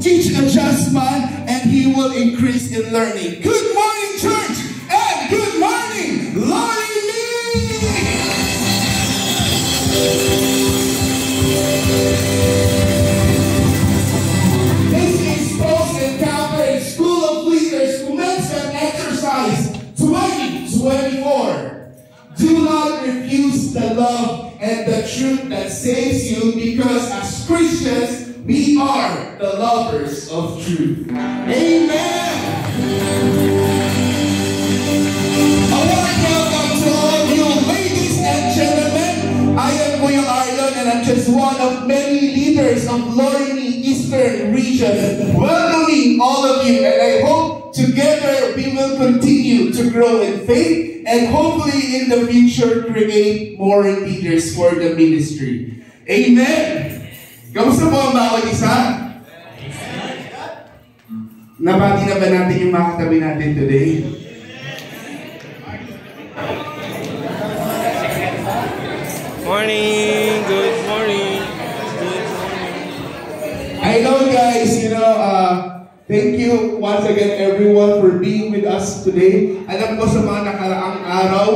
teach a just man, and he will increase in learning. Good morning, church, and good morning, Lori Lee! This is Post Encounter School of Leaders Commencement Exercise 2024. Do not refuse the love and the truth that saves you, because as Christians, we are the lovers of truth. Amen! A warm welcome to all of you, ladies and gentlemen. I am Kuya Arlon, and I'm just one of many leaders of Lorini Eastern Region, welcoming all of you, and I hope together we will continue to grow in faith and hopefully in the future create more leaders for the ministry. Amen! Kamusta po ang bawat isa? Nabati na ba natin yung mga katabi natin today? Morning! Good morning! Good morning! I know guys, thank you once again everyone for being with us today. Alam ko sa mga nakaraang araw,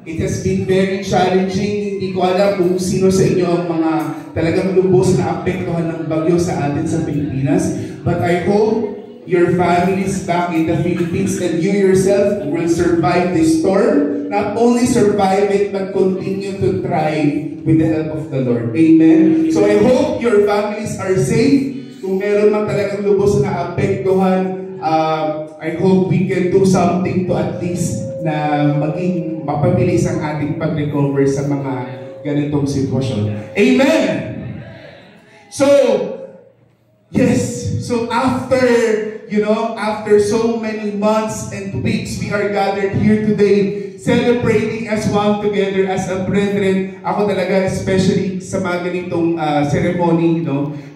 it has been very challenging. Hindi ko alam kung sino sa inyo ang mga talagang lubos na apektuhan ng bagyo sa atin sa Pilipinas. But I hope your families back in the Philippines and you yourself will survive this storm. Not only survive it, but continue to thrive with the help of the Lord. Amen? So I hope your families are safe. Kung meron man talagang lubos na apektuhan, I hope we can do something to at least na maging mapabilis ang ating pag-recover sa mga ganitong sitwasyon. Amen! So, yes. So after so many months and weeks, we are gathered here today celebrating as one together as a brethren. Ako talaga, especially sa mga ganitong ceremony,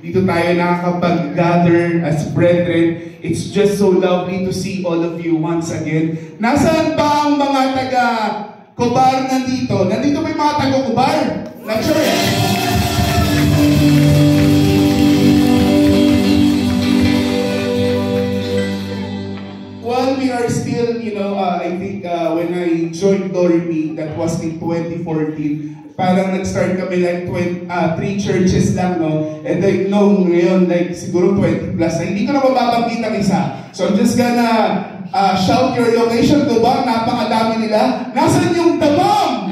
dito tayo nakakapag-gather as brethren. It's just so lovely to see all of you once again. Nasaan ba ang mga taga-Cobar nandito? Nandito ba yung mga taga-Cobar? Not sure. While we are still, I think when I joined Doremi, that was in 2014, parang nag-start kami like 3 churches lang, no? And like, ngayon, like siguro 20 plus, na hindi ko na mababanggit ang isa. So I'm just gonna shout your location, Cobar, napakadami nila. Nasaan yung Damam?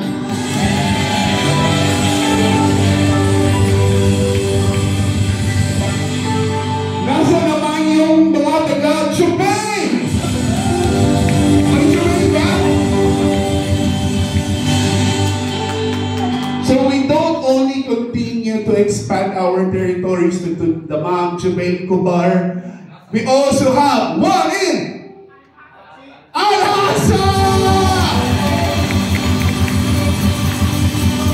Nasaan naman yung mga taga-Chupay? So we don't only continue to expand our territories to Damam, Chubay, Cobar. We also have one in Alhasa!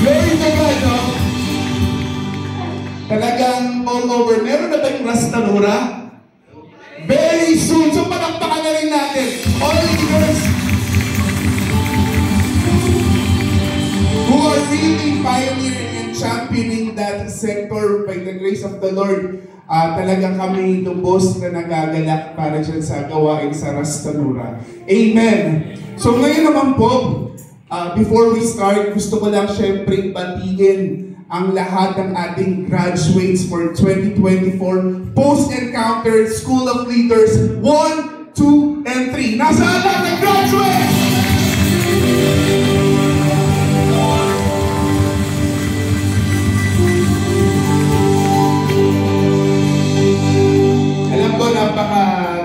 Glory to God, no? Talagang all over. Meron na ba yung Rastanura? Very soon. So palakpakan na rin natin. All leaders who are really pioneering and championing that sector by the grace of the Lord. Talagang kami lubos na nagagalak para dyan sa gawain sa Rastanura. Amen! So ngayon naman po, before we start, gusto ko lang syempre batiin ang lahat ng ating graduates for 2024 Post-Encounter School of Leaders 1, 2, and 3. Nasaan lang ang graduates?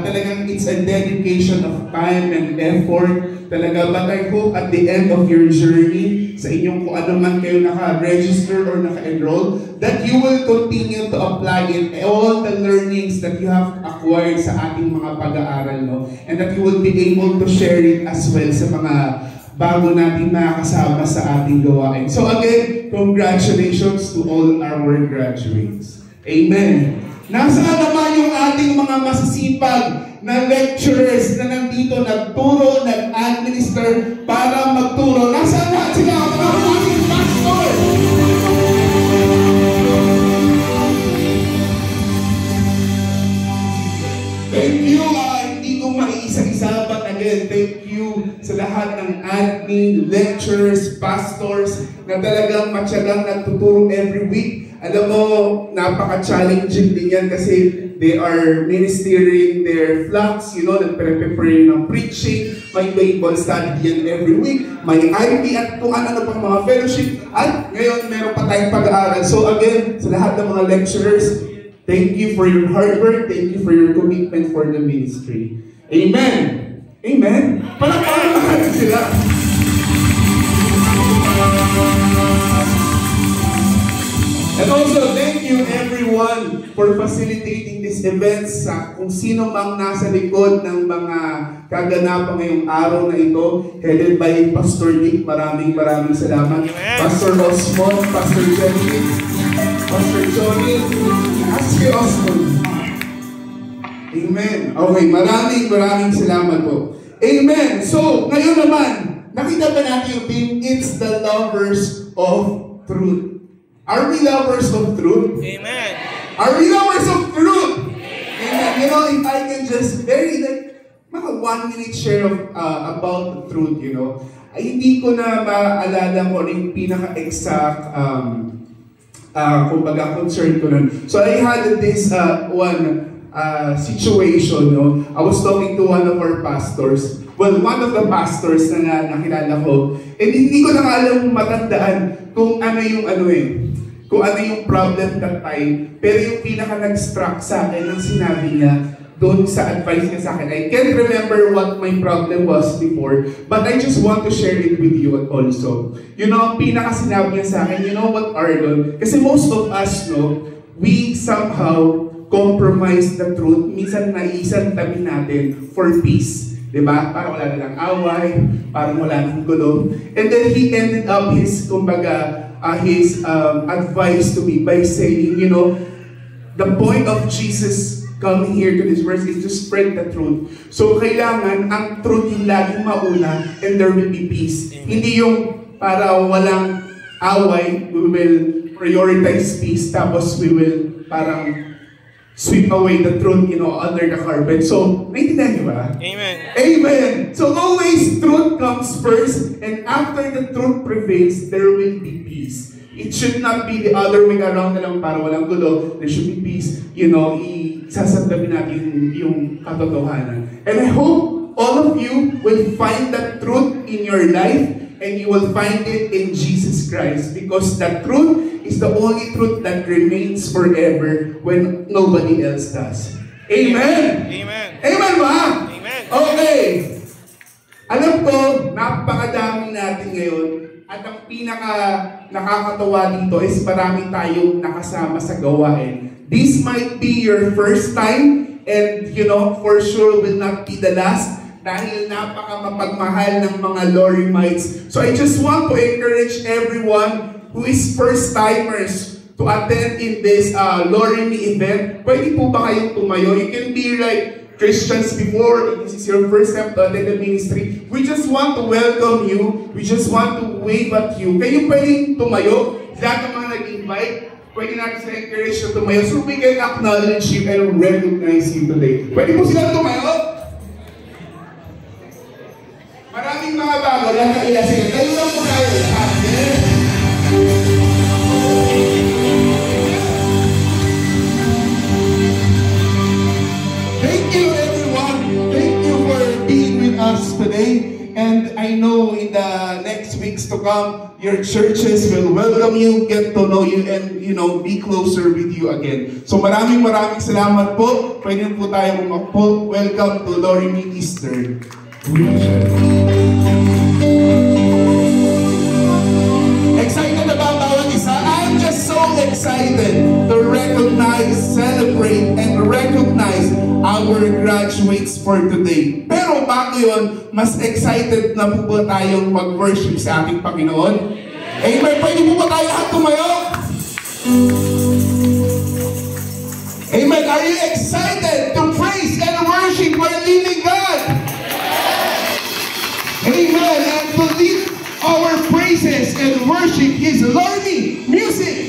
Talagang it's a dedication of time and effort talaga, but I hope at the end of your journey sa inyong kung ano man kayo naka-register or naka-enroll, that you will continue to apply in all the learnings that you have acquired sa ating mga pag-aaral, no? And that you will be able to share it as well sa mga bago natin makakasama sa ating gawain. So again, congratulations to all our graduates. Amen. Nasaan naman yung ating mga masisipag na lecturers na nandito nagturo, nag-administer para magturo? Nasaan na sila ang mga ating pastor? thank you sa lahat ng admin, lecturers, pastors na talagang matyagang nagtuturo every week. Alam mo, napaka-challenging din yan kasi they are ministering their flocks, nagpre-prepare ng preaching, may Bible study yan every week, may IP at kung ano pang mga fellowship, at ngayon meron pa tayong pag-aaral. So again, sa lahat ng mga lecturers, thank you for your hard work, thank you for your commitment for the ministry. Amen! Amen? Palakpakan natin sila! And also, thank you everyone for facilitating this event sa kung sino mang nasa likod ng mga kaganapan ngayong araw na ito, headed by Pastor Nick. Maraming salamat. Amen. Pastor Osmond, Pastor Jenny, Pastor Johnny, Ask Osmond. Amen. Okay, maraming salamat po. Amen. So, ngayon naman, nakita ba natin yung theme, It's the Lovers of Truth. Are we lovers of truth? Amen. Are we lovers of truth? Amen. If I can just mga 1 minute share of about the truth, ay hindi ko na maalala ko yung pinaka-exact kumbaga concern ko nun. So I had this one situation, I was talking to one of our pastors. Well, one of the pastors na nakilala ko, and hindi ko na alam matandaan kung ano yung problem that time. Pero yung pinaka-nag-struck sa akin ang sinabi niya doon sa advice niya sa akin. I can't remember what my problem was before, but I just want to share it with you also. Ang pinaka-sinabi niya sa akin, what, Arlon? Kasi most of us, we somehow compromise the truth. Minsan naisan tabi natin for peace. Diba? Parang wala na lang away, parang wala nang gulo. And then he ended up his advice to me by saying, the point of Jesus coming here to this verse is to spread the truth. So kailangan ang truth yung laging mauna and there will be peace. Amen. Hindi yung para walang away, we will prioritize peace, tapos we will parang sweep away the truth, under the carpet. So, naiintindihan niyo ba? Amen. Amen! So, always truth comes first, and after the truth prevails, there will be peace. It should not be the other way around na lang para walang gulo. There should be peace. Isasantabi natin yung katotohanan. And I hope all of you will find that truth in your life, and you will find it in Jesus Christ, because that truth is the only truth that remains forever when nobody else does. Amen? Amen. Amen ba? Amen. Okay. Alam ko, napakadami natin ngayon, at ang pinaka nakakatawa dito is marami tayong nakasama sa gawain. This might be your first time, and for sure will not be the last, dahil napaka-mapagmahal ng mga Lorimites. So I just want to encourage everyone who is first-timers to attend in this Lorimi event. Pwede po ba kayong tumayo? You can be like Christians before, if this is your first time to attend the ministry. We just want to welcome you. We just want to wave at you. Kayo pwedeng tumayo? Lahat ng mga nag-invite, pwede natin sila encourage na tumayo so we can acknowledge you and recognize you today. Pwede po sila tumayo? Maraming mga bago, lahat na ilasin. Kayo lang po tayo. Thank you everyone. Thank you for being with us today. And I know in the next weeks to come, your churches will welcome you, get to know you, and be closer with you again. So maraming salamat po. Pwede po tayo umakpo. Welcome to Lorimi Eastern. Excited about bawat isa? I'm just so excited to recognize, celebrate, and recognize our graduates for today. Pero bago yun, mas excited na po ba tayong mag-worship sa ating Panginoon? Amen. Pwede po ba tayo lahat tumayo? Amen. Are you excited to praise and worship our living God? Amen. And to lead our praises and worship His Lorimi music.